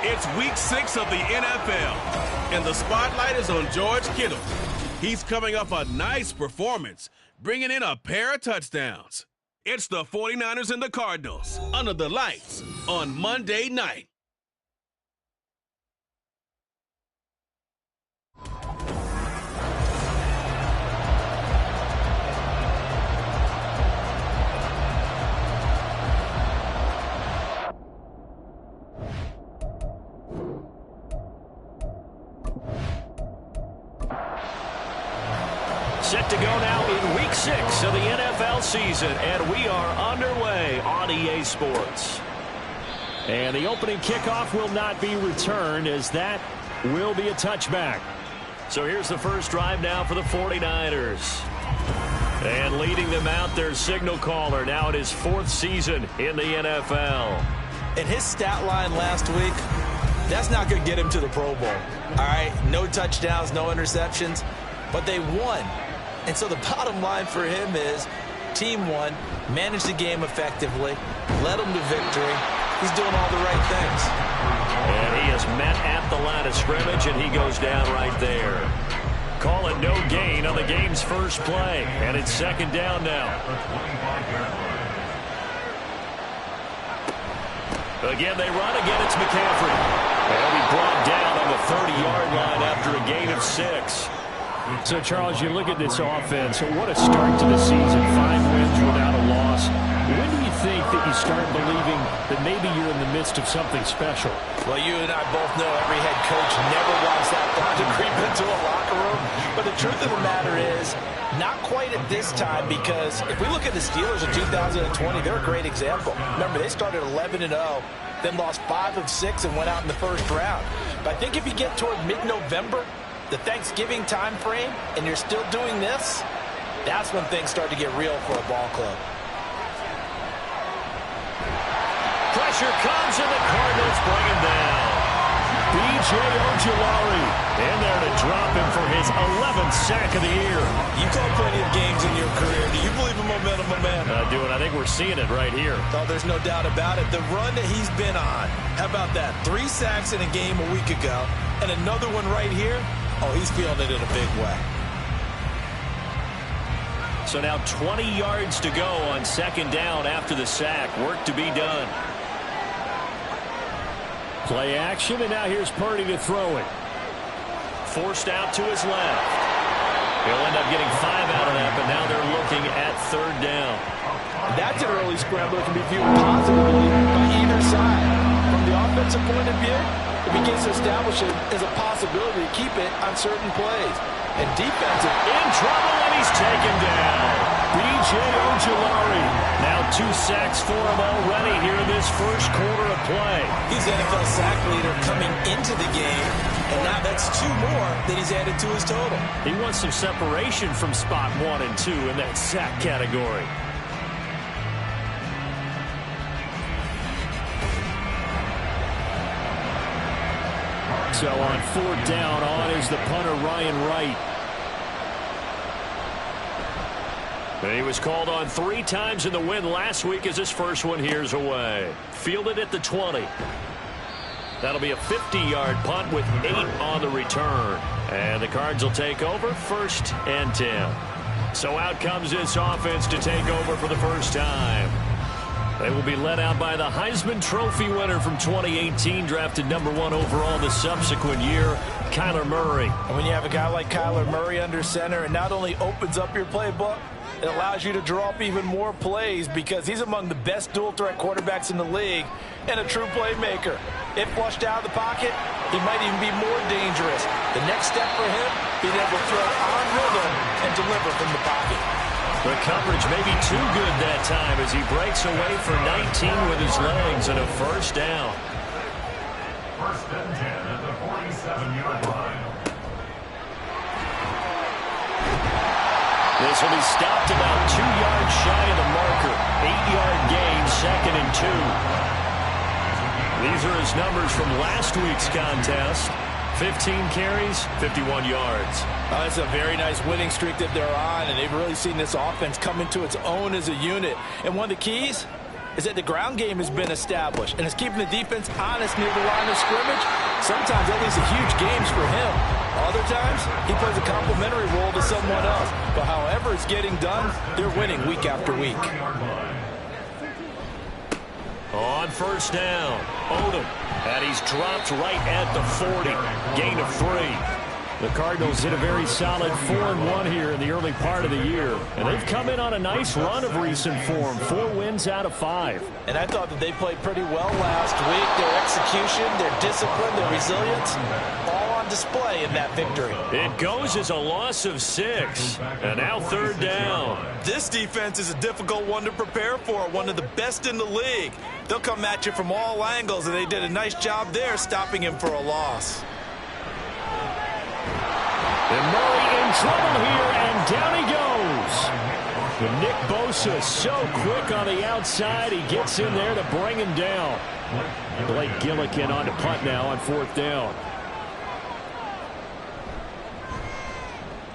It's week 6 of the NFL, and the spotlight is on George Kittle. He's coming off a nice performance, bringing in a pair of touchdowns. It's the 49ers and the Cardinals under the lights on Monday night. Set to go now in week 6 of the NFL season, and we are underway on EA Sports. And the opening kickoff will not be returned, as that will be a touchback. So here's the first drive now for the 49ers. And leading them out, their signal caller, now in his 4th season in the NFL. And his stat line last week, that's not going to get him to the Pro Bowl. All right, no touchdowns, no interceptions, but they won. And so the bottom line for him is team won, managed the game effectively, led them to victory. He's doing all the right things. And he is met at the line of scrimmage, and he goes down right there. Call it no gain on the game's first play, and it's second down now. Again, they run. Again, it's McCaffrey. And he'll be brought down on the 30-yard line after a gain of 6. So, Charles, you look at this offense, what a start to the season, 5 wins without a loss. When do you think that you start believing that maybe you're in the midst of something special? Well, you and I both know every head coach never wants that thought to creep into a locker room. But the truth of the matter is, not quite at this time, because if we look at the Steelers in 2020, they're a great example. Remember, they started 11-0, then lost 5 of 6 and went out in the first round. But I think if you get toward mid-November, the Thanksgiving time frame, and you're still doing this, that's when things start to get real for a ball club. Pressure comes, and the Cardinals bring him down. B.J. Ojulari in there to drop him for his 11th sack of the year. You call plenty of games in your career. Do you believe in momentum, my man? I do, and I think we're seeing it right here. Oh, there's no doubt about it. The run that he's been on, how about that? 3 sacks in a game a week ago, and another one right here. Oh, he's feeling it in a big way. So now 20 yards to go on second down after the sack. Work to be done. Play action, and now here's Purdy to throw it. Forced out to his left. He'll end up getting 5 out of that, but now they're looking at third down. That's an early scramble that can be viewed positively by either side. From the offensive point of view, it begins to establish it as a possibility to keep it on certain plays. And defensive, in trouble, and he's taken down. B.J. Ojulari. Now 2 sacks for him already here in this first quarter of play. He's NFL sack leader coming into the game, and now that's 2 more that he's added to his total. He wants some separation from spot 1 and 2 in that sack category. So on 4th down, on is the punter, Ryan Wright. He was called on 3 times in the win last week as his first one here's away. Fielded at the 20. That'll be a 50-yard punt with 8 on the return. And the Cards will take over 1st and 10. So out comes this offense to take over for the first time. They will be led out by the Heisman Trophy winner from 2018, drafted number 1 overall the subsequent year, Kyler Murray. And when you have a guy like Kyler Murray under center, it not only opens up your playbook, it allows you to draw up even more plays because he's among the best dual-threat quarterbacks in the league and a true playmaker. If flushed out of the pocket, he might even be more dangerous. The next step for him, being able to throw on rhythm and deliver from the pocket. The coverage may be too good that time as he breaks away for 19 with his legs and a first down. 1st and 10 at the 47-yard line. This will be stopped about 2 yards shy of the marker. 8-yard gain, 2nd and 2. These are his numbers from last week's contest. 15 carries, 51 yards. It's a very nice winning streak that they're on, and they've really seen this offense come into its own as a unit. And one of the keys, is that the ground game has been established, and it's keeping the defense honest near the line of scrimmage. Sometimes that leads to huge games for him. Other times, he plays a complementary role to someone else. But however it's getting done, they're winning week after week. On first down, Odom. And he's dropped right at the 40. Gain of 3. The Cardinals hit a very solid 4-1 here in the early part of the year. And they've come in on a nice run of recent form. 4 wins out of 5. And I thought that they played pretty well last week. Their execution, their discipline, their resilience, all on display in that victory. It goes as a loss of 6. And now third down. This defense is a difficult one to prepare for, one of the best in the league. They'll come at you from all angles, and they did a nice job there stopping him for a loss. And Murray in trouble here, and down he goes. And Nick Bosa so quick on the outside, he gets in there to bring him down. Blake Gillikin on to punt now on fourth down.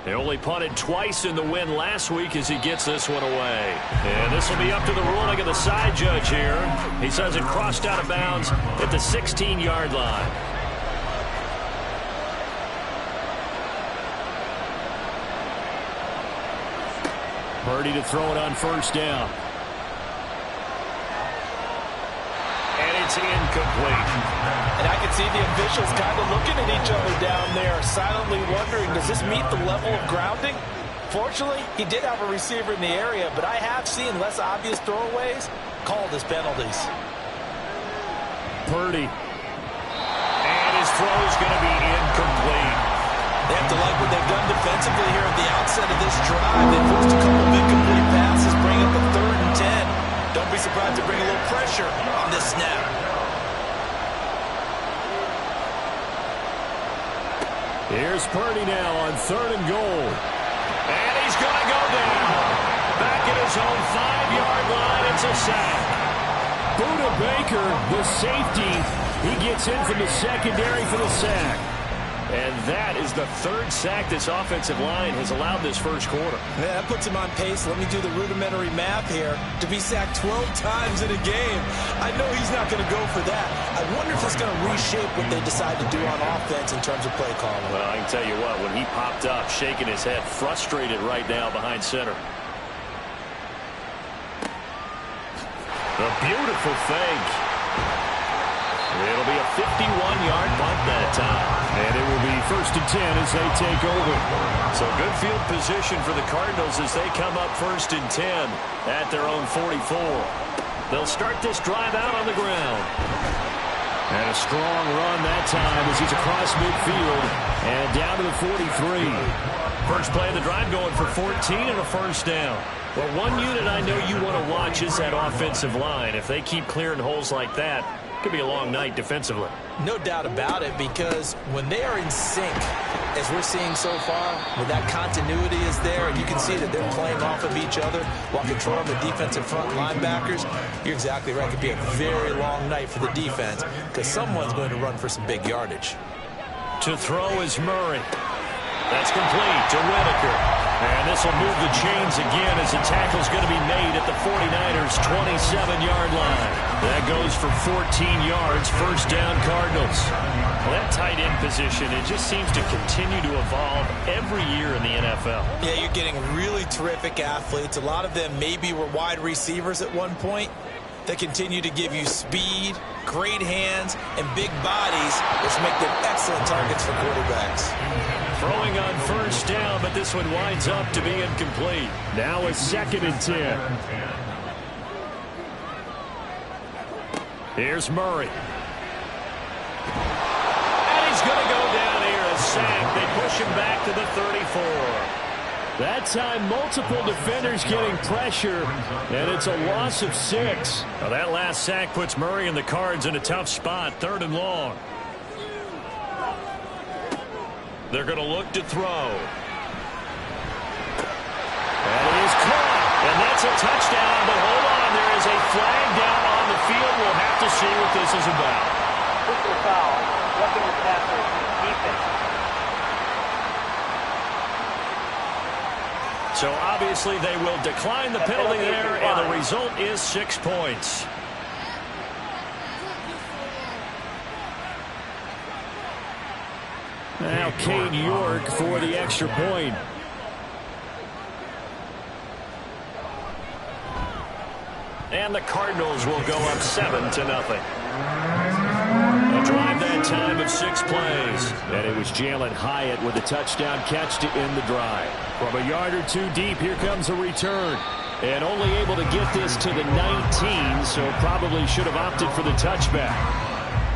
They only punted twice in the win last week as he gets this one away. And this will be up to the ruling of the side judge here. He says it crossed out of bounds at the 16-yard line. Purdy to throw it on first down. And it's incomplete. And I can see the officials kind of looking at each other down there, silently wondering, does this meet the level of grounding? Fortunately, he did have a receiver in the area, but I have seen less obvious throwaways called as penalties. Purdy. And his throw is going to be incomplete. They have to like what they've done defensively here at the outset of this drive. They forced a couple of incomplete passes, bring up a 3rd and 10. Don't be surprised to bring a little pressure on this snap. Here's Purdy now on 3rd and goal. And he's going to go down. Back at his own 5-yard line. It's a sack. Buda Baker, the safety, he gets in from the secondary for the sack. And that is the 3rd sack this offensive line has allowed this first quarter. Yeah, that puts him on pace. Let me do the rudimentary math here. To be sacked 12 times in a game, I know he's not going to go for that. I wonder if it's going to reshape what they decide to do on offense in terms of play calling. Well, I can tell you what, when he popped up, shaking his head, frustrated right now behind center. A beautiful fake. It'll be a 51-yard punt that time. And it will be 1st and 10 as they take over. So good field position for the Cardinals as they come up 1st and 10 at their own 44. They'll start this drive out on the ground. And a strong run that time as he's across midfield and down to the 43. First play of the drive going for 14 and a first down. Well, one unit I know you want to watch is that offensive line. If they keep clearing holes like that, it could be a long night defensively. No doubt about it, because when they are in sync, as we're seeing so far, when that continuity is there and you can see that they're playing off of each other while controlling the defensive front linebackers, you're exactly right. It could be a very long night for the defense because someone's going to run for some big yardage. To throw is Murray. That's complete to Whitaker. And this will move the chains again as the tackle's going to be made at the 49ers' 27-yard line. That goes for 14 yards, first down Cardinals. Well, that tight end position, it just seems to continue to evolve every year in the NFL. Yeah, you're getting really terrific athletes. A lot of them maybe were wide receivers at one point. They continue to give you speed, great hands, and big bodies, which make them excellent targets for quarterbacks. Throwing on first down, but this one winds up to be incomplete. Now it's 2nd and 10. Here's Murray. And he's going to go down here, a sack. They push him back to the 34. That time, multiple defenders getting pressure, and it's a loss of 6. Well, that last sack puts Murray and the Cards in a tough spot, 3rd and long. They're going to look to throw. And it is caught. And that's a touchdown, but hold on, there is a flag down on the field. We'll have to see what this is about. Personal foul, roughing the passer, defense. So obviously they will decline the penalty there, and the result is 6 points. Now Cade York for the extra point. And the Cardinals will go up 7-0. A drive that time of 6 plays. And it was Jalen Hyatt with a touchdown catch to end the drive. From a yard or two deep, here comes a return. And only able to get this to the 19, so probably should have opted for the touchback.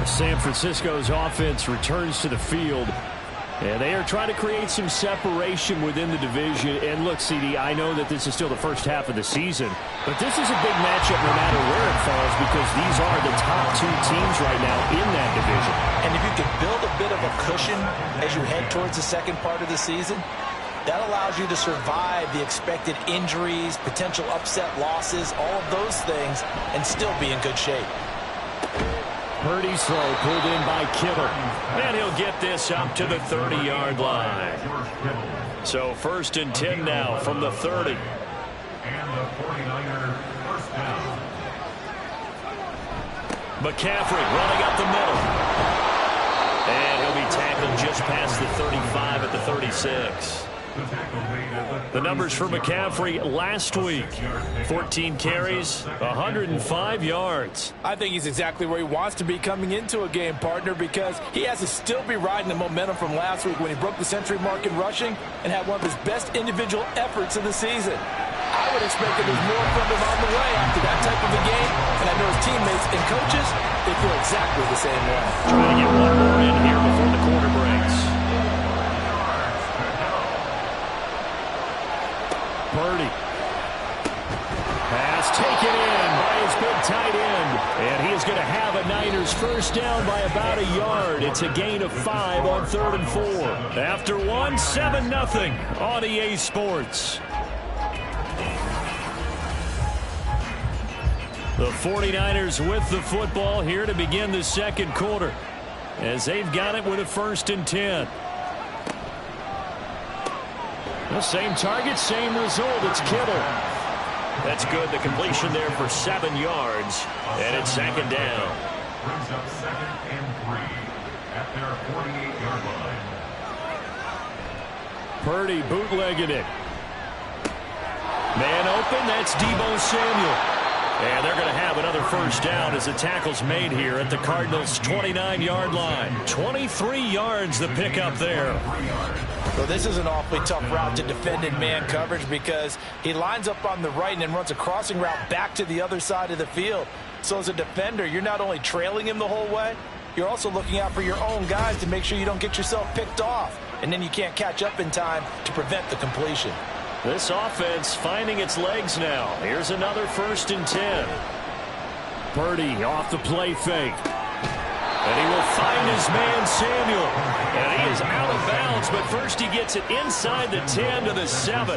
San Francisco's offense returns to the field. And they are trying to create some separation within the division. And look, CD, I know that this is still the first half of the season, but this is a big matchup no matter where it falls because these are the top 2 teams right now in that division. And if you can build a bit of a cushion as you head towards the second part of the season, that allows you to survive the expected injuries, potential upset losses, all of those things, and still be in good shape. Purdy's throw pulled in by Kittle. And he'll get this up to the 30-yard line. So 1st and 10 now from the 30. And the 49er first down. McCaffrey running up the middle. And he'll be tackled just past the 35 at the 36. The numbers for McCaffrey last week: 14 carries, 105 yards. I think he's exactly where he wants to be coming into a game, partner, because he has to still be riding the momentum from last week when he broke the century mark in rushing and had one of his best individual efforts of the season. I would expect that there's more from him on the way after that type of a game, and I know his teammates and coaches, they feel exactly the same way. Trying to get one more in here before the quarter breaks. Purdy. Pass taken in by his big tight end. And he is going to have a Niners first down by about a yard. It's a gain of 5 on 3rd and 4. After 1, 7-0 on EA Sports. The 49ers with the football here to begin the second quarter, as they've got it with a 1st and 10. The same target, same result. It's Kittle. That's good. The completion there for 7 yards. And it's 2nd down. Brings up 2nd and 3 at their 48-yard line. Purdy bootlegging it. Man open. That's Deebo Samuel. And they're going to have another first down as the tackle's made here at the Cardinals' 29-yard line. 23 yards the pickup there. Well, this is an awfully tough route to defend in man coverage because he lines up on the right and then runs a crossing route back to the other side of the field. So as a defender, you're not only trailing him the whole way, you're also looking out for your own guys to make sure you don't get yourself picked off. And then you can't catch up in time to prevent the completion. This offense finding its legs now. Here's another 1st and 10. Purdy off the play fake. And he will find his man, Samuel. And he is out of bounds, but first he gets it inside the 10 to the 7.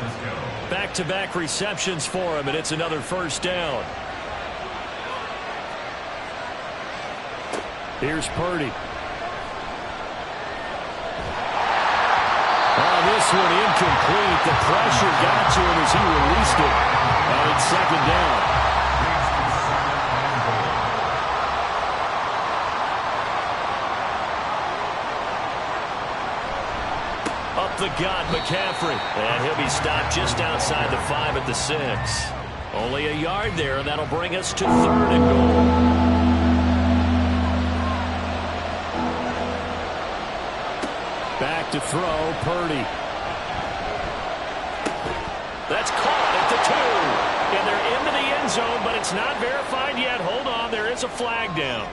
Back-to-back receptions for him, and it's another first down. Here's Purdy. This one incomplete. The pressure got to him as he released it. And it's 2nd down. Up the gut, McCaffrey. And he'll be stopped just outside the 5 at the 6. Only a yard there, and that'll bring us to 3rd and goal. Back to throw, Purdy. That's caught at the 2. And they're into the end zone, but it's not verified yet. Hold on, there is a flag down.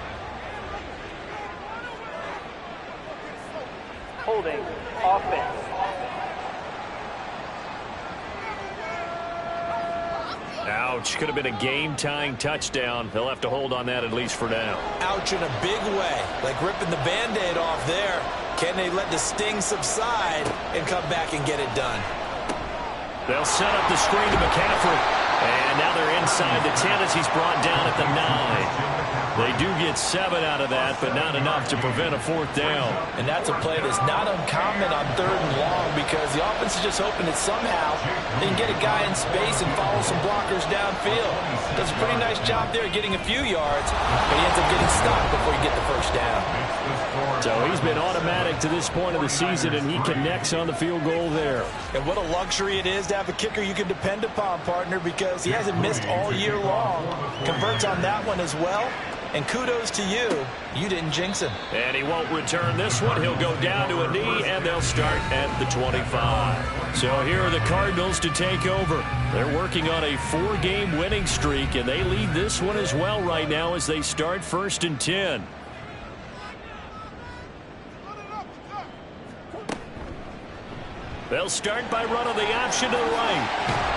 Holding. Offense. Ouch. Could have been a game-tying touchdown. They'll have to hold on that at least for now. Ouch in a big way. Like ripping the Band-Aid off there. Can they let the sting subside and come back and get it done? They'll set up the screen to McCaffrey. And now they're inside the 10 as he's brought down at the 9. They do get 7 out of that, but not enough to prevent a 4th down. And that's a play that's not uncommon on 3rd and long because the offense is just hoping that somehow they can get a guy in space and follow some blockers downfield. Does a pretty nice job there getting a few yards, but he ends up getting stopped before you get the 1st down. So he's been automatic to this point of the season, and he connects on the field goal there. And what a luxury it is to have a kicker you can depend upon, partner, because he hasn't missed all year long. Converts on that one as well. And kudos to you. You didn't jinx him. And he won't return this one. He'll go down to a knee, and they'll start at the 25. So here are the Cardinals to take over. They're working on a 4-game winning streak, and they lead this one as well right now as they start 1st and 10. They'll start by running the option to the right.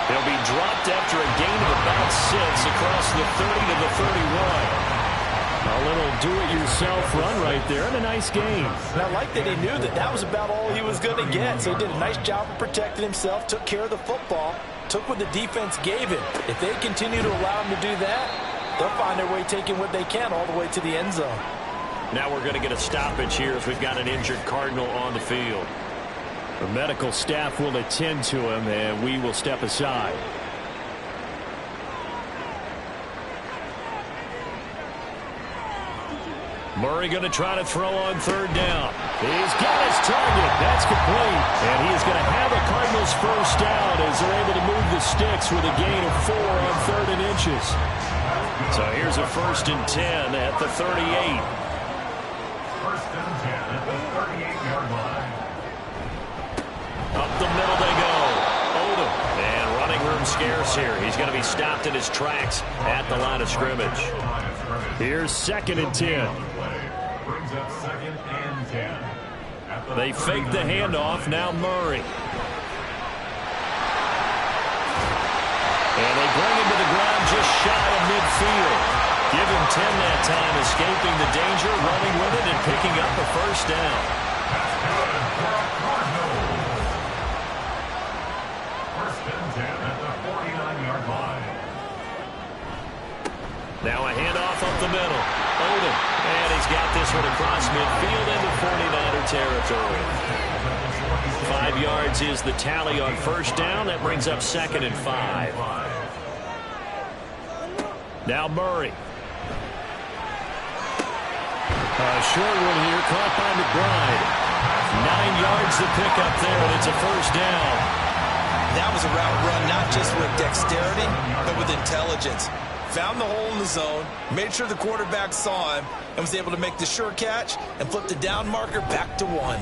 He'll be dropped after a gain of about 6 across the 30 to the 31. A little do-it-yourself run right there and a nice gain. And I like that he knew that that was about all he was going to get. So he did a nice job of protecting himself, took care of the football, took what the defense gave him. If they continue to allow him to do that, they'll find their way taking what they can all the way to the end zone. Now we're going to get a stoppage here as we've got an injured Cardinal on the field. The medical staff will attend to him, and we will step aside. Murray going to try to throw on 3rd down. He's got his target. That's complete. And he is going to have the Cardinals 1st down as they're able to move the sticks with a gain of 4 on 3rd and inches. So here's a 1st and 10 at the 38. 1st and 10 at the 38-yard line. Up the middle they go. Odom. And running room scarce here. He's going to be stopped in his tracks at the line of scrimmage. Here's 2nd and 10. Brings up 2nd and 10. They fake the handoff. Now Murray. And they bring him to the ground just shy of midfield. Give him 10 that time, escaping the danger, running with it, and picking up a 1st down. Now a handoff up the middle. Odom. And he's got this one across midfield into 49er territory. 5 yards is the tally on 1st down. That brings up 2nd and 5. Now Murray. A short one here, caught by McBride. 9 yards to pick up there, and it's a 1st down. That was a route run not just with dexterity, but with intelligence. Found the hole in the zone, made sure the quarterback saw him, and was able to make the sure catch and flip the down marker back to 1.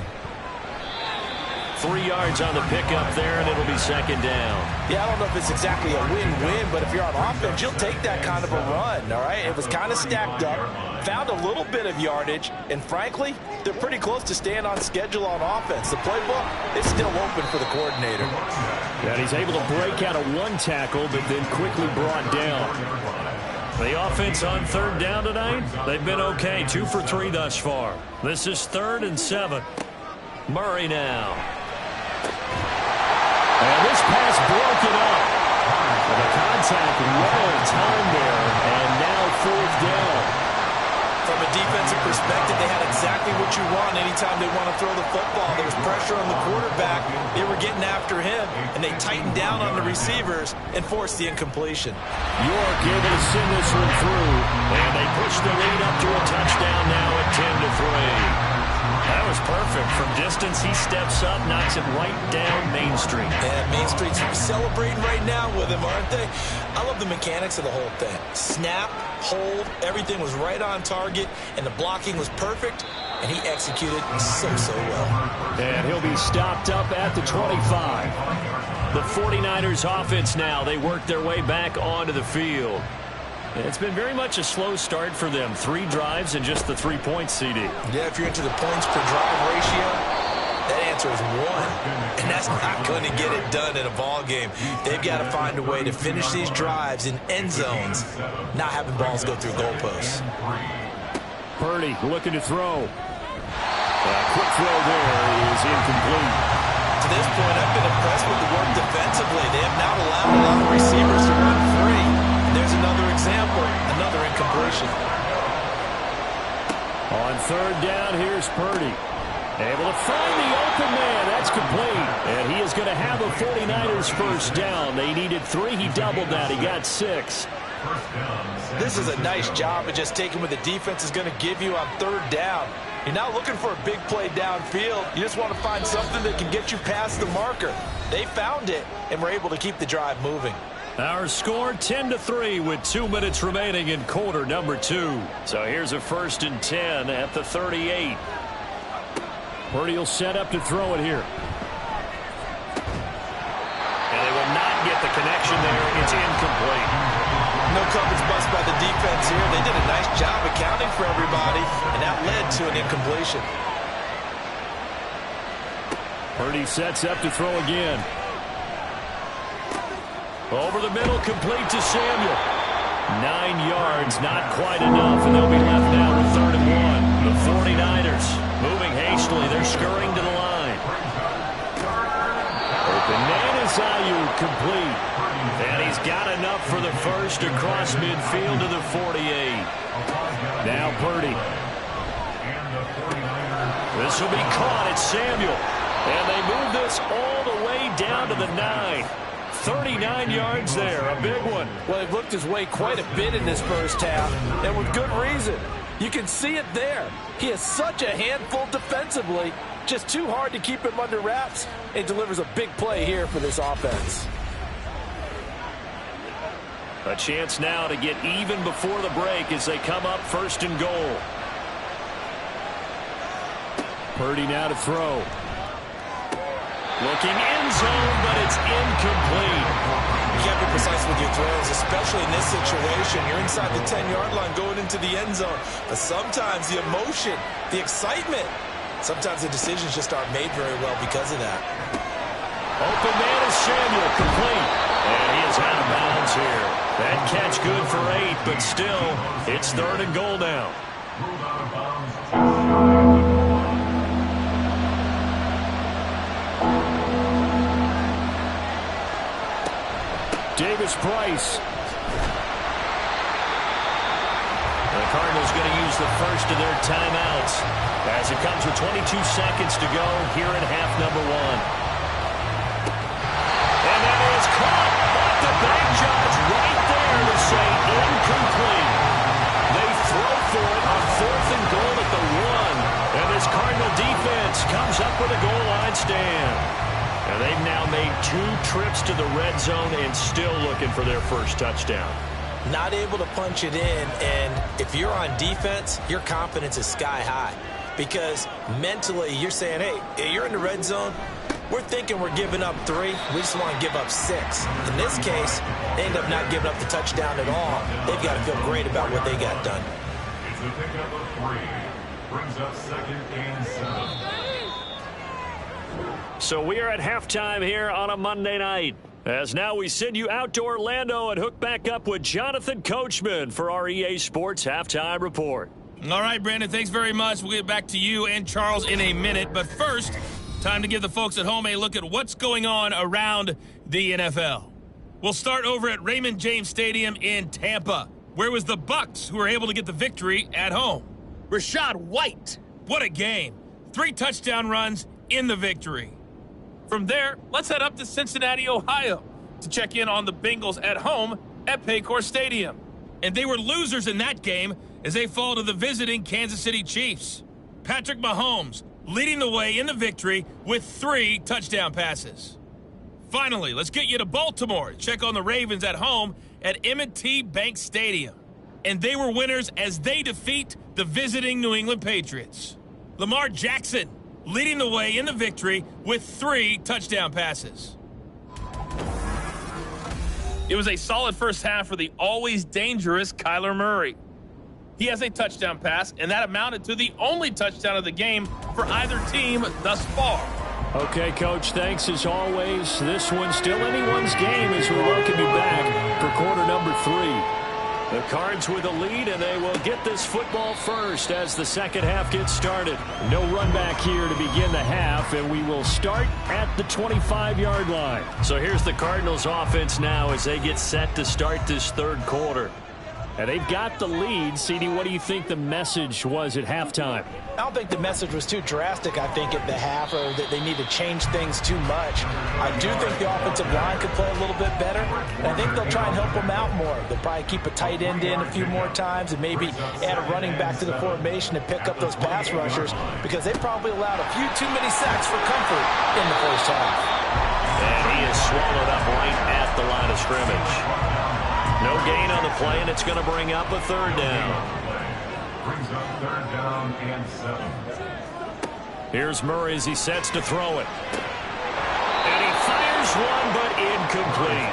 3 yards on the pickup there, and it'll be 2nd down. Yeah, I don't know if it's exactly a win-win, but if you're on offense, you'll take that kind of a run, all right? It was kind of stacked up, found a little bit of yardage, and frankly, they're pretty close to staying on schedule on offense. The playbook is still open for the coordinator. And he's able to break out of 1 tackle, but then quickly brought down. The offense on 3rd down tonight, they've been okay. 2 for 3 thus far. This is 3rd and 7. Murray now. And this pass broken up. And the contact well timed there, and now 4th down. From a defensive perspective, they had exactly what you want anytime they want to throw the football. There was pressure on the quarterback. They were getting after him, and they tightened down on the receivers and forced the incompletion. York able to send this one through, and they push the lead up to a touchdown now at 10-3. That was perfect. From distance, he steps up, knocks it right down Main Street. Yeah, Main Street's celebrating right now with him, aren't they? I love the mechanics of the whole thing. Snap, hold, everything was right on target, and the blocking was perfect, and he executed so well. And he'll be stopped up at the 25. The 49ers offense now, they work their way back onto the field. It's been very much a slow start for them. 3 drives and just the 3 points, CD. Yeah, if you're into the points per drive ratio, that answer is 1. And that's not going to get it done in a ball game. They've got to find a way to finish these drives in end zones, not having balls go through goalposts. Purdy looking to throw. A quick throw there is incomplete. To this point, I've been impressed with the work defensively. They have not allowed a lot of receivers to run free. There's another example, another incompletion. On third down, here's Purdy. Able to find the open man. That's complete. And he is going to have a 49ers first down. They needed 3. He doubled that. He got 6. This is a nice job of just taking what the defense is going to give you on third down. You're not looking for a big play downfield. You just want to find something that can get you past the marker. They found it and were able to keep the drive moving. Our score 10-3 with 2 minutes remaining in quarter number 2. So here's a 1st and 10 at the 38. Purdy will set up to throw it here. And they will not get the connection there. It's incomplete. No coverage bust by the defense here. They did a nice job accounting for everybody, and that led to an incompletion. Purdy sets up to throw again. Over the middle, complete to Samuel. 9 yards, not quite enough, and they'll be left now with 3rd and 1. The 49ers moving hastily. They're scurrying to the line. Open man is Ayuk, complete. And he's got enough for the first across midfield to the 48. Now Purdy. This will be caught. It's Samuel. And they move this all the way down to the 9. 39 yards there, a big one. Well, he looked his way quite a bit in this first half, and with good reason. You can see it there. He is such a handful defensively, just too hard to keep him under wraps, and delivers a big play here for this offense. A chance now to get even before the break as they come up 1st and goal. Purdy now to throw. Looking end zone, but it's incomplete. You can't be precise with your throws, especially in this situation. You're inside the 10-yard line going into the end zone. But sometimes the emotion, the excitement, sometimes the decisions just aren't made very well because of that. Open man is Samuel, complete. And he is out of bounds here. That catch good for 8, but still, it's 3rd and goal now. Davis Price. The Cardinals going to use the first of their timeouts as it comes with 22 seconds to go here in half number 1. And that is caught off the back judge right there to say incomplete. They throw for it on 4th and goal at the 1. And this Cardinal defense comes up with a goal line stand. And they've now made 2 trips to the red zone and still looking for their first touchdown. Not able to punch it in, and if you're on defense, your confidence is sky high. Because mentally, you're saying, hey, you're in the red zone. We're thinking we're giving up 3. We just want to give up 6. In this case, they end up not giving up the touchdown at all. They've got to feel great about what they got done. It's a pickup of 3. Brings up 2nd and 7. So we are at halftime here on a Monday night. As now we send you out to Orlando and hook back up with Jonathan Coachman for our EA Sports Halftime Report. All right, Brandon, thanks very much. We'll get back to you and Charles in a minute. But first, time to give the folks at home a look at what's going on around the NFL. We'll start over at Raymond James Stadium in Tampa, where it was the Bucs who were able to get the victory at home. Rashad White, what a game. 3 touchdown runs in the victory. From there, let's head up to Cincinnati, Ohio to check in on the Bengals at home at Paycor Stadium. And they were losers in that game as they fall to the visiting Kansas City Chiefs. Patrick Mahomes leading the way in the victory with 3 touchdown passes. Finally, let's get you to Baltimore to check on the Ravens at home at M&T Bank Stadium. And they were winners as they defeat the visiting New England Patriots. Lamar Jackson leading the way in the victory with 3 touchdown passes. It was a solid first half for the always dangerous Kyler Murray. He has a touchdown pass, and that amounted to the only touchdown of the game for either team thus far. Okay, Coach, thanks as always. This one's still anyone's game as we welcome you back for quarter number 3. The Cards with a lead, and they will get this football first as the second half gets started. No run back here to begin the half, and we will start at the 25-yard line. So here's the Cardinals offense now as they get set to start this third quarter. And they've got the lead. CD, what do you think the message was at halftime? I don't think the message was too drastic, I think, at the half, or that they need to change things too much. I do think the offensive line could play a little bit better, and I think they'll try and help them out more. They'll probably keep a tight end in a few more times and maybe add a running back to the formation to pick up those pass rushers, because they probably allowed a few too many sacks for comfort in the first half. And he is swallowed up right at the line of scrimmage. No gain on the play, and it's going to bring up a third down. Brings up third down and 7. Here's Murray as he sets to throw it. And he fires one, but incomplete.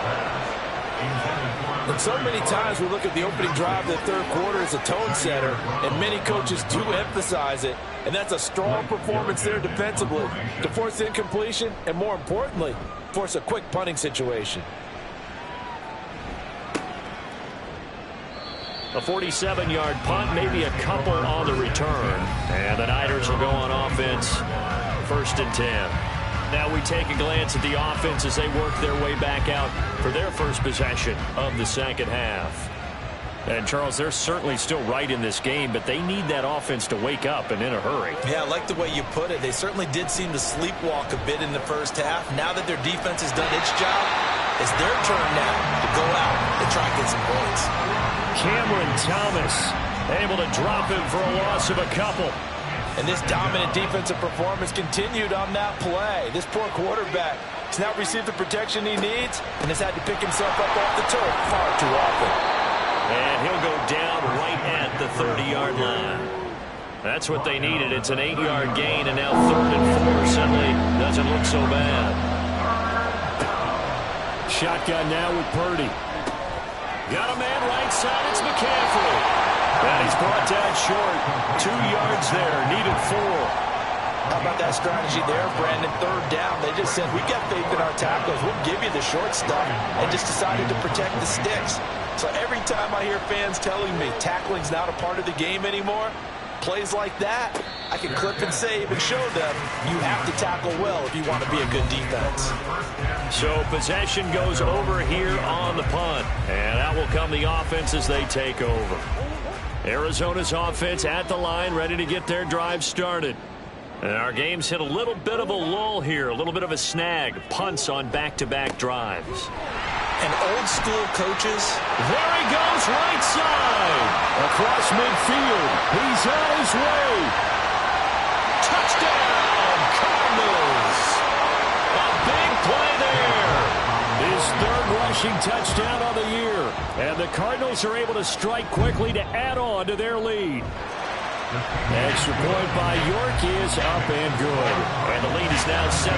And so many times we look at the opening drive of the third quarter as a tone setter, and many coaches do emphasize it. And that's a strong performance there defensively to force incompletion and, more importantly, force a quick punting situation. A 47-yard punt, maybe a couple on the return. And the Niners will go on offense, 1st and 10. Now we take a glance at the offense as they work their way back out for their first possession of the second half. And, Charles, they're certainly still right in this game, but they need that offense to wake up and in a hurry. Yeah, I like the way you put it. They certainly did seem to sleepwalk a bit in the first half. Now that their defense has done its job, it's their turn now to go out and try and get some points. Cameron Thomas able to drop him for a loss of a couple. And this dominant defensive performance continued on that play. This poor quarterback has now received the protection he needs and has had to pick himself up off the turf far too often. And he'll go down right at the 30-yard line. That's what they needed. It's an 8-yard gain, and now 3rd and 4 suddenly doesn't look so bad. Shotgun now with Purdy. Got a man right side. It's McCaffrey. And he's brought down short. 2 yards there. Needed 4. How about that strategy there, Brandon? 3rd down. They just said, we got faith in our tackles. We'll give you the short stuff, and just decided to protect the sticks. So every time I hear fans telling me tackling's not a part of the game anymore, plays like that, I can clip and save and show them you have to tackle well if you want to be a good defense. So possession goes over here on the punt, and out will come the offense as they take over. Arizona's offense at the line, ready to get their drive started. And our game's hit a little bit of a lull here, a little bit of a snag. Punts on back-to-back drives. And old school coaches. There he goes, right side. Across midfield. He's on his way. Touchdown, Cardinals. A big play there. His 3rd rushing touchdown of the year. And the Cardinals are able to strike quickly to add on to their lead. Extra point by York is up and good. And the lead is now 17-3.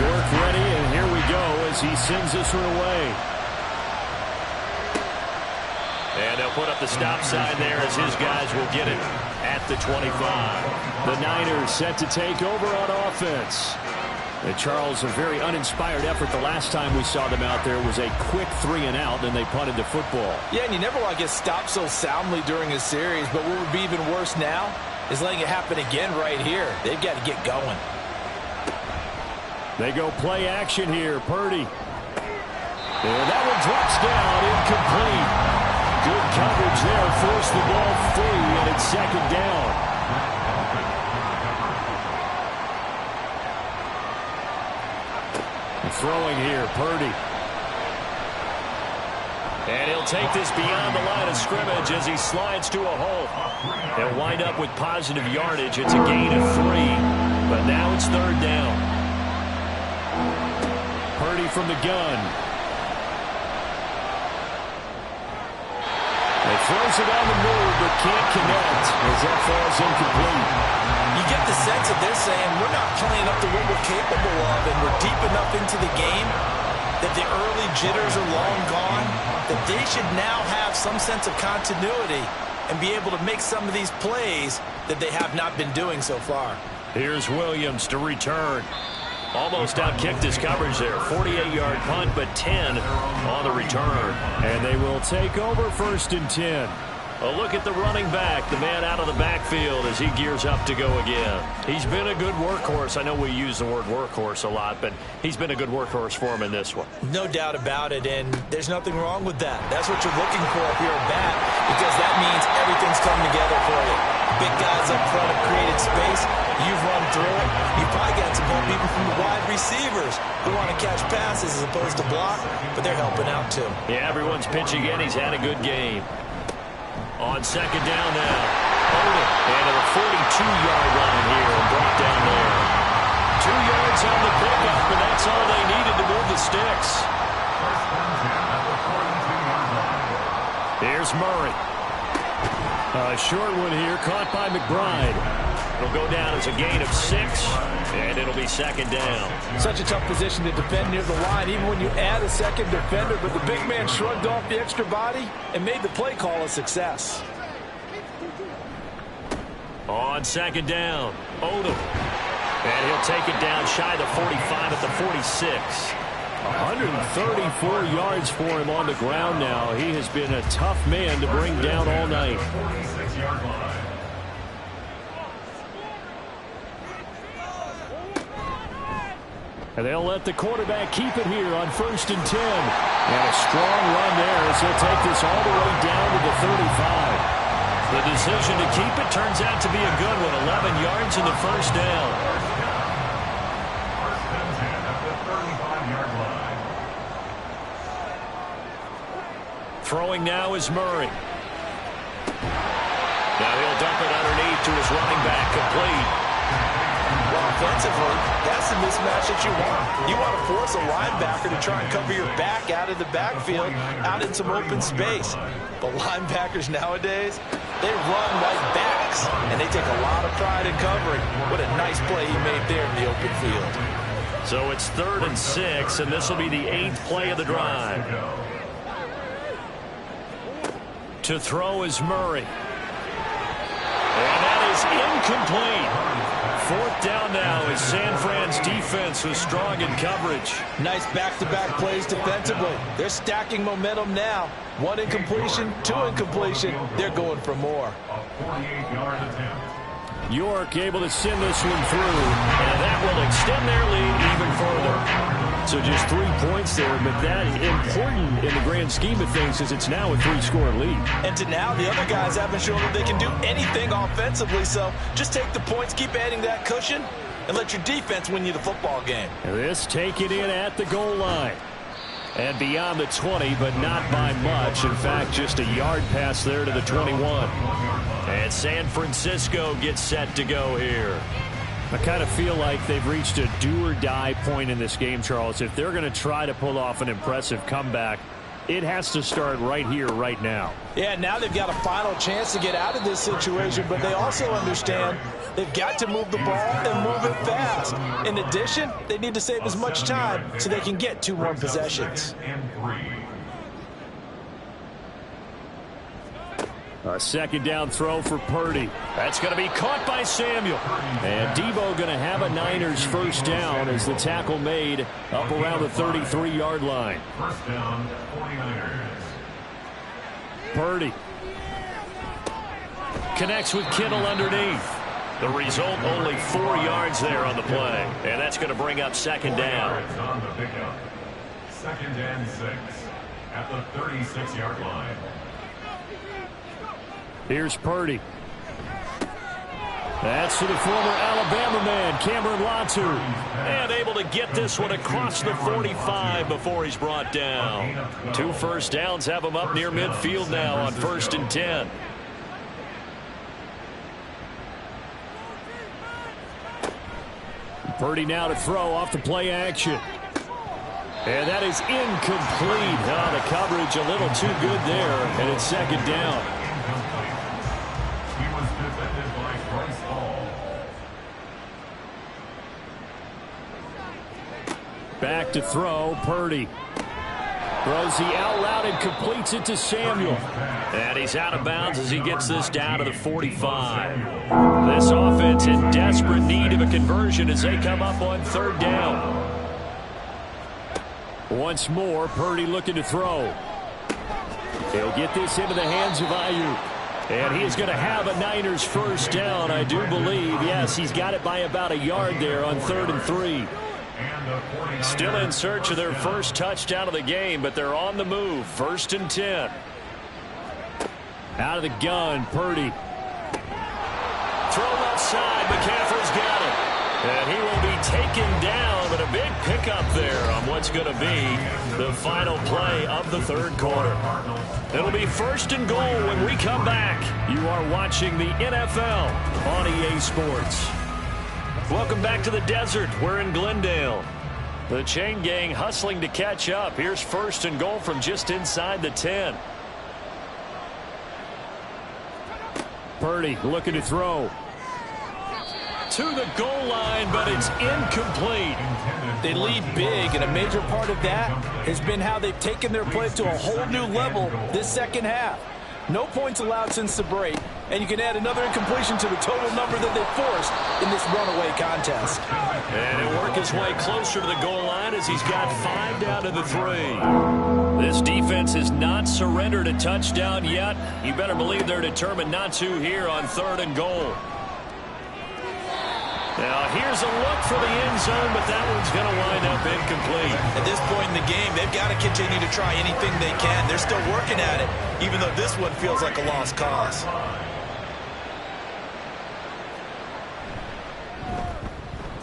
York ready, and here we go as he sends this one away. And they'll put up the stop sign there as his guys will get it at the 25. The Niners set to take over on offense. And Charles, a very uninspired effort the last time we saw them out there was a quick 3-and-out, and they punted the football. Yeah, and you never want to get stopped so soundly during a series, but what would be even worse now is letting it happen again right here. They've got to get going. They go play action here. Purdy. And that one drops down, incomplete. Good coverage there. Forced the ball free, and it's 2nd down. Throwing here, Purdy. And he'll take this beyond the line of scrimmage as he slides to a hole. They'll wind up with positive yardage. It's a gain of 3, but now it's 3rd down. Purdy from the gun. He throws it on the move, but can't connect as that falls incomplete. You get the sense that they're saying we're not playing up to what we're capable of, and we're deep enough into the game that the early jitters are long gone, that they should now have some sense of continuity and be able to make some of these plays that they have not been doing so far. Here's Williams to return. Almost outkicked his coverage there. 48-yard punt, but 10 on the return. And they will take over 1st and 10. A look at the running back, the man out of the backfield as he gears up to go again. He's been a good workhorse. I know we use the word workhorse a lot, but he's been a good workhorse for him in this one. No doubt about it, and there's nothing wrong with that. That's what you're looking for if you're a back, because that means everything's coming together for you. Big guys up front have created space. You've run through it. You've probably got some help even from the wide receivers who want to catch passes as opposed to block, but they're helping out too. Yeah, everyone's pitching in. He's had a good game. On second down now. And to the 42-yard line here and brought down there. 2 yards on the pickup, and that's all they needed to move the sticks. Here's Murray. A short one here, caught by McBride. It'll go down as a gain of 6, and it'll be second down. Such a tough position to defend near the line, even when you add a second defender, but the big man shrugged off the extra body and made the play call a success. On second down, Odom. And he'll take it down shy of the 45 at the 46. 134 yards for him on the ground now. He has been a tough man to bring down all night. And they'll let the quarterback keep it here on 1st and 10. And a strong run there as he'll take this all the way down to the 35. The decision to keep it turns out to be a good one. 11 yards in the first down. First and 10 at the 35-yard line. Throwing now is Murray. Now he'll dump it underneath to his running back, complete. Well, offensively, that's the mismatch that you want. You want to force a linebacker to try and cover your back out of the backfield, out in some open space. But linebackers nowadays, they run like backs, and they take a lot of pride in covering. What a nice play he made there in the open field. So it's 3rd and 6, and this will be the 8th play of the drive. To throw is Murray. And that is incomplete. 4th down now as San Fran's defense was strong in coverage. Nice back-to-back plays defensively. They're stacking momentum now. 1 incompletion, 2 incompletion. They're going for more. A 48-yard attempt. York able to send this one through. And that will extend their lead even further. So just 3 points there, but that is important in the grand scheme of things as it's now a 3-score lead. And to now, the other guys haven't shown that they can do anything offensively, so just take the points, keep adding that cushion, and let your defense win you the football game. This taken in at the goal line. And beyond the 20, but not by much. In fact, just a yard pass there to the 21. And San Francisco gets set to go here. I kind of feel like they've reached a do-or-die point in this game, Charles. If they're going to try to pull off an impressive comeback, it has to start right here, right now. Yeah, now they've got a final chance to get out of this situation, but they also understand they've got to move the ball and move it fast. In addition, they need to save as much time so they can get 2 more possessions. A second down throw for Purdy. That's going to be caught by Samuel. And Debo going to have a Niners first down as the tackle made up around the 33-yard line. First down, 49ers. Purdy Connects with Kittle underneath. The result, only 4 yards there on the play. And that's going to bring up second down. On the pickup. Second and 6 at the 36-yard line. Here's Purdy. That's to the former Alabama man, Cameron Latu. And able to get this one across the 45 before he's brought down. 2 first downs have him up near midfield now on 1st and 10. Purdy now to throw off the play action. And that is incomplete. Oh, the coverage a little too good there, and it's second down. He was defended by Bryce Hall. Back to throw, Purdy. Throws the out loud and completes it to Samuel. And he's out of bounds as he gets this down to the 45. This offense in desperate need of a conversion as they come up on 3rd down. Once more, Purdy looking to throw. He'll get this into the hands of Ayuk. And he is going to have a Niners first down, I do believe. Yes, he's got it by about a yard there on 3rd and 3. Still in search of their first touchdown of the game, but they're on the move. 1st and 10. Out of the gun, Purdy. Thrown outside, McCaffrey's got it. And he will be taken down, but a big pickup there on what's going to be the final play of the 3rd quarter. It'll be 1st and goal when we come back. You are watching the NFL on EA Sports. Welcome back to the desert. We're in Glendale. The chain gang hustling to catch up. Here's 1st and goal from just inside the 10. Purdy looking to throw. To the goal line, but it's incomplete. They lead big, and a major part of that has been how they've taken their play to a whole new level this second half. No points allowed since the break, and you can add another incompletion to the total number that they forced in this runaway contest. And he'll work his way closer to the goal line as he's got 5 down to the 3. This defense has not surrendered a touchdown yet. You better believe they're determined not to here on 3rd and goal. Now, here's a look for the end zone, but that one's going to wind up incomplete. At this point in the game, they've got to continue to try anything they can. They're still working at it, even though this one feels like a lost cause.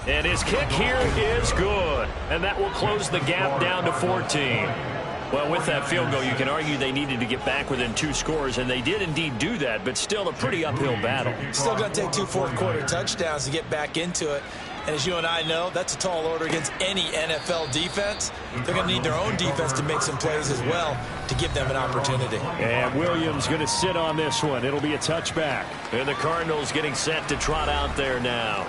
And his kick here is good. And that will close the gap down to 14. Well, with that field goal, you can argue they needed to get back within 2 scores, and they did indeed do that, but still a pretty uphill battle. Still going to take 2 fourth-quarter touchdowns to get back into it. And as you and I know, that's a tall order against any NFL defense. They're going to need their own defense to make some plays as well to give them an opportunity. And Williams going to sit on this one. It'll be a touchback. And the Cardinals getting set to trot out there now.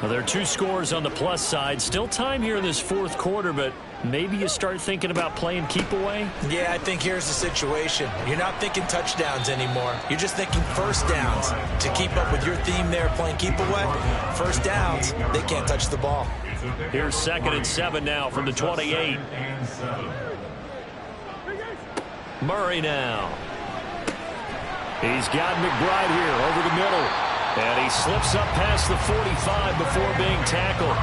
Well, there are 2 scores on the plus side. Still time here in this 4th quarter, but maybe you start thinking about playing keep away? Yeah, I think here's the situation. You're not thinking touchdowns anymore. You're just thinking first downs. To keep up with your theme there, playing keep away, first downs, they can't touch the ball. Here's 2nd and 7 now from the 28. Murray now. He's got McBride here over the middle. And he slips up past the 45 before being tackled.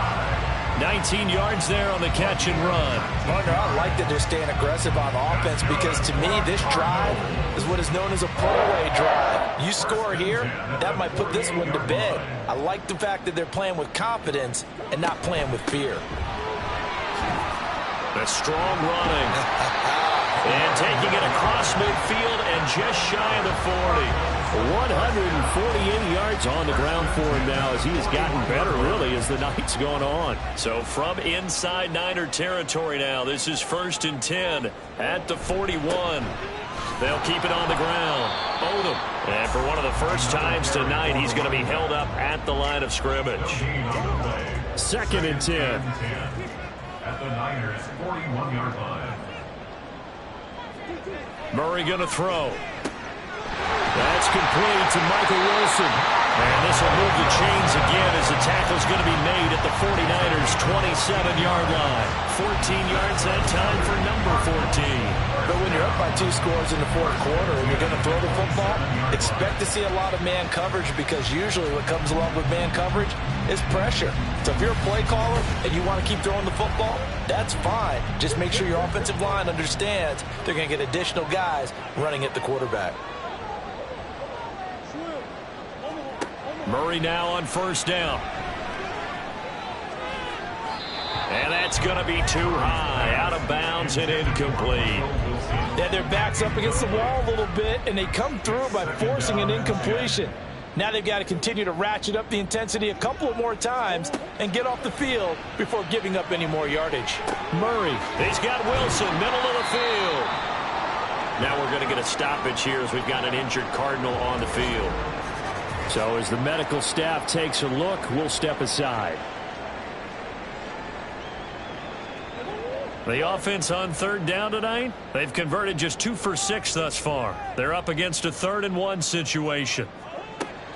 19 yards there on the catch and run. Partner, I like that they're staying aggressive on offense because to me, this drive is what is known as a pull-away drive. You score here, that might put this one to bed. I like the fact that they're playing with confidence and not playing with fear. A strong running. And taking it across midfield and just shy of the 40. 148 yards on the ground for him now as he has gotten better, really, as the night's gone on. So from inside Niner territory now, this is 1st and 10 at the 41. They'll keep it on the ground. Odom. And for one of the first times tonight, he's going to be held up at the line of scrimmage. 2nd and 10. At the Niners' 41-yard line. Murray going to throw. That's complete to Michael Wilson. And this will move the chains again as the tackle's going to be made at the 49ers' 27-yard line. 14 yards that time for number 14. But when you're up by 2 scores in the 4th quarter and you're going to throw the football, expect to see a lot of man coverage because usually what comes along with man coverage is pressure. So if you're a play caller and you want to keep throwing the football, that's fine. Just make sure your offensive line understands they're going to get additional guys running at the quarterback. Murray now on 1st down. And that's going to be too high. Out of bounds and incomplete. Yeah, their back's up against the wall a little bit, and they come through by forcing an incompletion. Now they've got to continue to ratchet up the intensity a couple of more times and get off the field before giving up any more yardage. Murray, he's got Wilson, middle of the field. Now we're going to get a stoppage here as we've got an injured Cardinal on the field. So as the medical staff takes a look, we'll step aside. The offense on 3rd down tonight, they've converted just 2 for 6 thus far. They're up against a 3rd and 1 situation.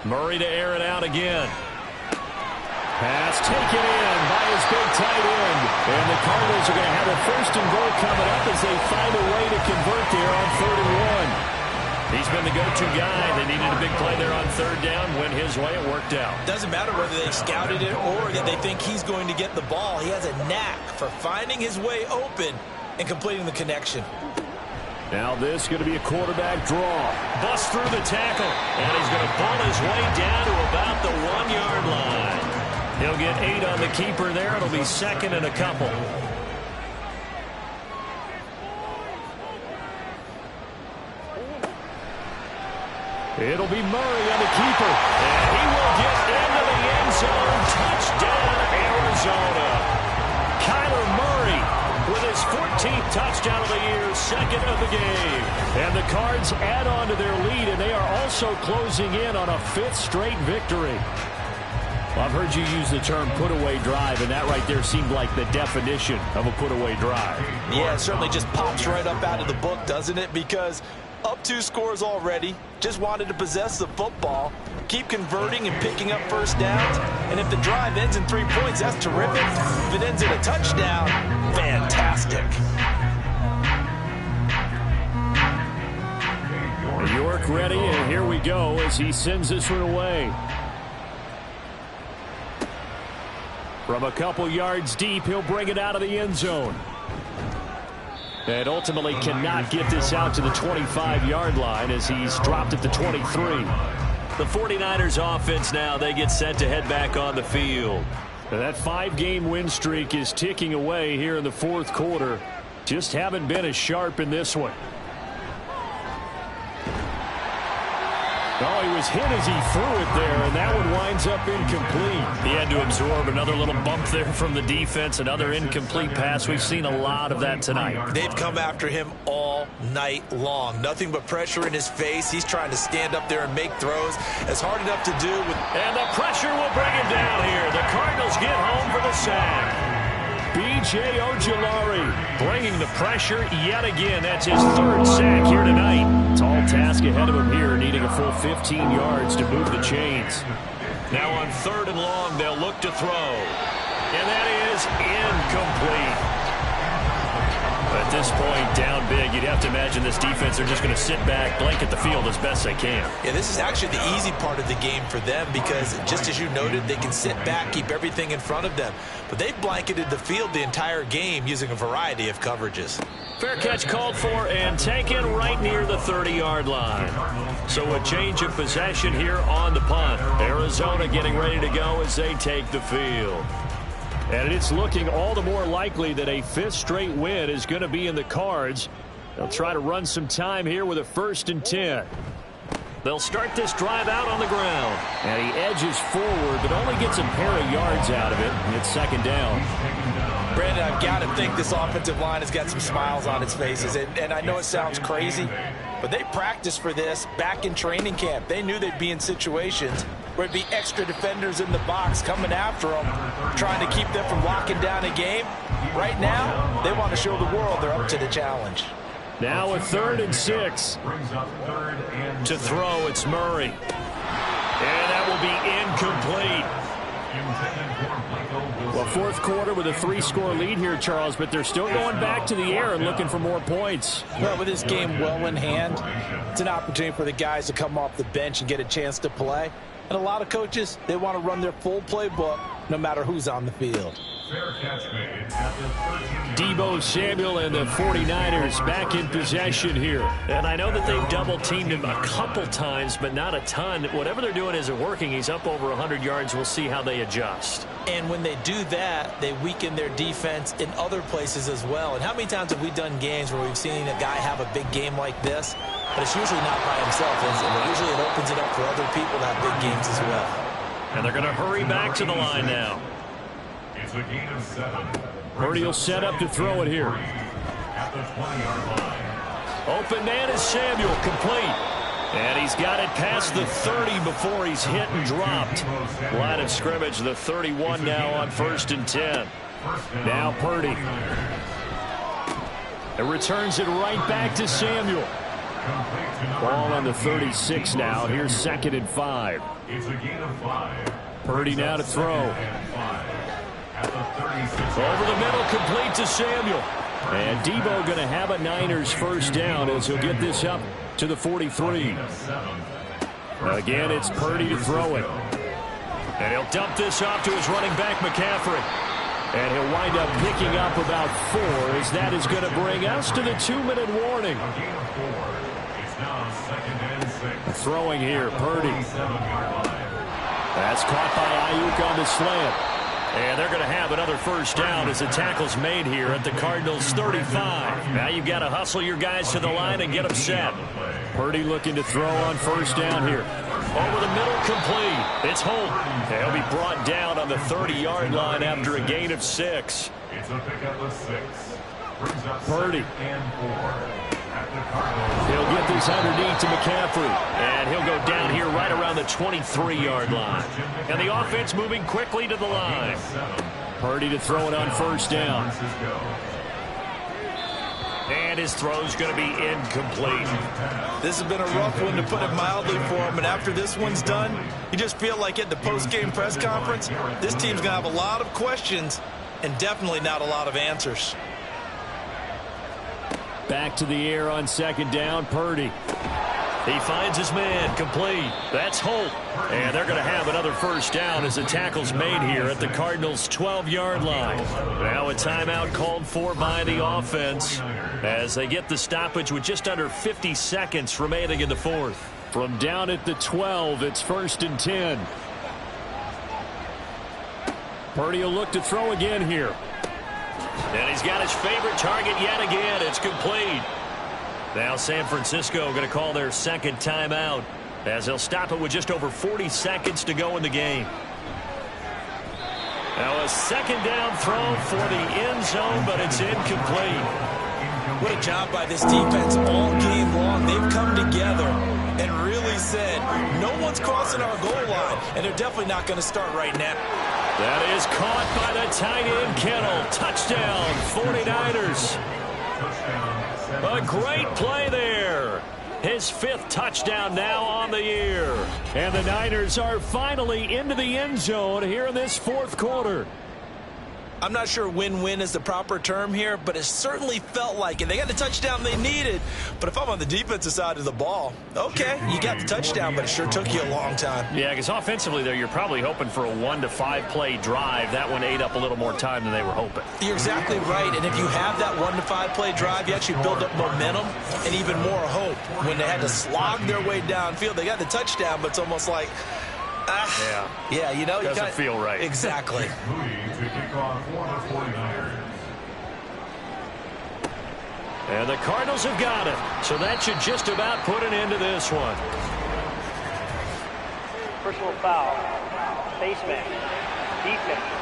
Murray to air it out again. Pass taken in by his big tight end. And the Cardinals are going to have a 1st and goal coming up as they find a way to convert there on 3rd and 1. He's been the go-to guy. They needed a big play there on third down. Went his way. It worked out. Doesn't matter whether they scouted it or that they think he's going to get the ball. He has a knack for finding his way open and completing the connection. Now this is going to be a quarterback draw. Bust through the tackle. And he's going to ball his way down to about the 1-yard line. He'll get 8 on the keeper there. It'll be second and a couple. It'll be Murray on the keeper. And he will get into the end zone. Touchdown, Arizona. Kyler Murray with his 14th touchdown of the year, second of the game. And the Cards add on to their lead, and they are also closing in on a 5th straight victory. Well, I've heard you use the term put-away drive, and that right there seemed like the definition of a put-away drive. Yeah, it certainly just pops right up out of the book, doesn't it? Because up 2 scores already, just wanted to possess the football, keep converting and picking up first downs, and if the drive ends in 3 points, that's terrific. If it ends in a touchdown, fantastic. York ready, and here we go as he sends this one away. From a couple yards deep, he'll bring it out of the end zone. And ultimately cannot get this out to the 25-yard line as he's dropped at the 23. The 49ers offense now, they get set to head back on the field. And that 5-game win streak is ticking away here in the 4th quarter. Just haven't been as sharp in this one. Oh, he was hit as he threw it there, and that one winds up incomplete. He had to absorb another little bump there from the defense, another incomplete pass. We've seen a lot of that tonight. They've come after him all night long. Nothing but pressure in his face. He's trying to stand up there and make throws. It's hard enough to do with... And the pressure will bring him down here. The Cardinals get home for the sack. B.J. Ojulari bringing the pressure yet again. That's his 3rd sack here tonight. Tall task ahead of him here, needing a full 15 yards to move the chains. Now on 3rd and long, they'll look to throw. And that is incomplete. At this point, down big, you'd have to imagine this defense are just going to sit back, blanket the field as best they can. Yeah, this is actually the easy part of the game for them because, just as you noted, they can sit back, keep everything in front of them. But they've blanketed the field the entire game using a variety of coverages. Fair catch called for and taken right near the 30-yard line. So a change of possession here on the punt. Arizona getting ready to go as they take the field. And it's looking all the more likely that a 5th straight win is going to be in the cards. They'll try to run some time here with a 1st and 10. They'll start this drive out on the ground. And he edges forward, but only gets a pair of yards out of it. It's 2nd down. Brandon, I've got to think this offensive line has got some smiles on its faces. And I know it sounds crazy, but they practiced for this back in training camp. They knew they'd be in situations where it'd be extra defenders in the box coming after them, trying to keep them from locking down a game. Right now, they want to show the world they're up to the challenge. Now a 3rd and 6. To throw, it's Murray. And that will be incomplete. Well, 4th quarter with a 3-score lead here, Charles, but they're still going back to the air and looking for more points. Well, with this game well in hand, it's an opportunity for the guys to come off the bench and get a chance to play. And a lot of coaches, they want to run their full playbook no matter who's on the field. Deebo Samuel and the 49ers back in possession here. And I know that they've double-teamed him a couple times, but not a ton. Whatever they're doing isn't working. He's up over 100 yards. We'll see how they adjust. And when they do that, they weaken their defense in other places as well. And how many times have we done games where we've seen a guy have a big game like this, but it's usually not by himself, is it? But usually it opens it up for other people to have big games as well. And they're going to hurry back to the line now. It's a gain of 7. Purdy will set up to throw it here. At the 20-yard line. Open man is Samuel, complete. And he's got it past the 30 before he's hit and dropped. Line of scrimmage, the 31 now on 1st and 10. Now Purdy. It returns it right back to Samuel. Ball on the 36 now. Here's 2nd and 5. It's a gain of 5. Purdy now to throw. At the 36. Over the middle, complete to Samuel. And Debo going to have a Niners first down as he'll get this up to the 43. Again, it's Purdy to throw it. And he'll dump this off to his running back, McCaffrey. And he'll wind up picking up about 4 as that is going to bring us to the 2-minute warning. Throwing here, Purdy. That's caught by Ayuk on the slant. And they're going to have another first down as the tackle's made here at the Cardinals' 35. Now you've got to hustle your guys to the line and get them set. Purdy looking to throw on first down here. Over the middle, complete. It's Holt. He'll be brought down on the 30-yard line after a gain of 6. It's a pickup of 6. Brings up Purdy. And 4. He'll get this underneath to McCaffrey. And he'll go down here right around the 23-yard line. And the offense moving quickly to the line. Purdy to throw it on first down. And his throw's going to be incomplete. This has been a rough one, to put it mildly, for him. And after this one's done, you just feel like at the post-game press conference, this team's going to have a lot of questions and definitely not a lot of answers. Back to the air on second down, Purdy. He finds his man, complete. That's Holt. And they're going to have another first down as the tackle's made here at the Cardinals' 12-yard line. Now a timeout called for by the offense as they get the stoppage with just under 50 seconds remaining in the fourth. From down at the 12, it's 1st and 10. Purdy will look to throw again here. And he's got his favorite target yet again. It's complete. Now San Francisco going to call their second timeout as they'll stop it with just over 40 seconds to go in the game. Now a second down throw for the end zone, but it's incomplete. What a job by this defense all game long. They've come together and really said, no one's crossing our goal line, and they're definitely not going to start right now. That is caught by the tight end, Kittle. Touchdown, 49ers. A great play there. His 5th touchdown now on the year. And the Niners are finally into the end zone here in this 4th quarter. I'm not sure win-win is the proper term here, but it certainly felt like it. They got the touchdown they needed, but if I'm on the defensive side of the ball, okay, you got the touchdown, but it sure took you a long time. Yeah, because offensively there, you're probably hoping for a 1 to 5 play drive. That one ate up a little more time than they were hoping. You're exactly right, and if you have that 1 to 5 play drive, you actually build up momentum and even more hope. When they had to slog their way downfield, they got the touchdown, but it's almost like, yeah, you know, doesn't feel right. Exactly. And the Cardinals have got it. So that should just about put an end to this one. Personal foul. Face mask. Defense.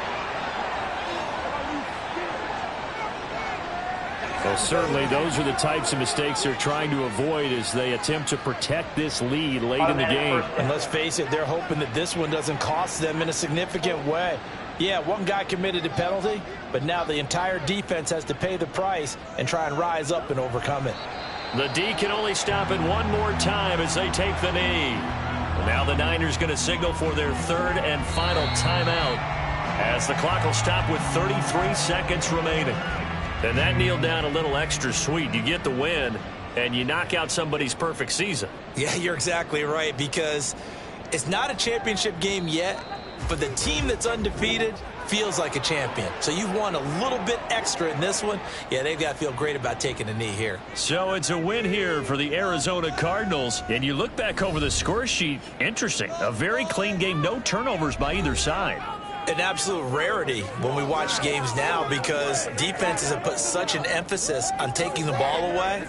Well, certainly those are the types of mistakes they're trying to avoid as they attempt to protect this lead late in the game. And let's face it, they're hoping that this one doesn't cost them in a significant way. Yeah, one guy committed a penalty, but now the entire defense has to pay the price and try and rise up and overcome it. The D can only stop it one more time as they take the knee. And now the Niners going to signal for their 3rd and final timeout as the clock will stop with 33 seconds remaining. And that kneeled down a little extra sweet. You get the win, and you knock out somebody's perfect season. Yeah, you're exactly right, because it's not a championship game yet, but the team that's undefeated feels like a champion. So you've won a little bit extra in this one. Yeah, they've got to feel great about taking a knee here. So it's a win here for the Arizona Cardinals. And you look back over the score sheet, interesting. A very clean game, no turnovers by either side. An absolute rarity when we watch games now, because defenses have put such an emphasis on taking the ball away.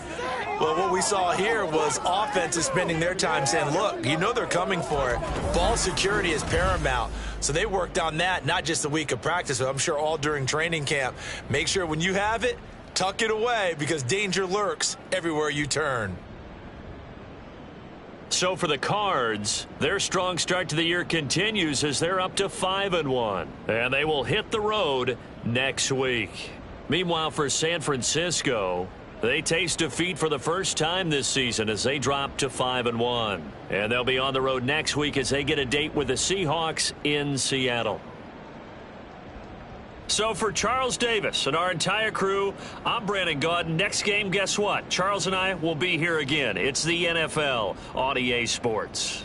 Well, what we saw here was offenses spending their time saying, look, you know they're coming for it. Ball security is paramount. So they worked on that, not just a week of practice, but I'm sure all during training camp. Make sure when you have it, tuck it away, because danger lurks everywhere you turn. So for the Cards, their strong start to the year continues as they're up to 5-1. And they will hit the road next week. Meanwhile, for San Francisco, they taste defeat for the first time this season as they drop to 5-1. And they'll be on the road next week as they get a date with the Seahawks in Seattle. So for Charles Davis and our entire crew, I'm Brandon Gaudin. Next game, guess what? Charles and I will be here again. It's the NFL on EA Sports.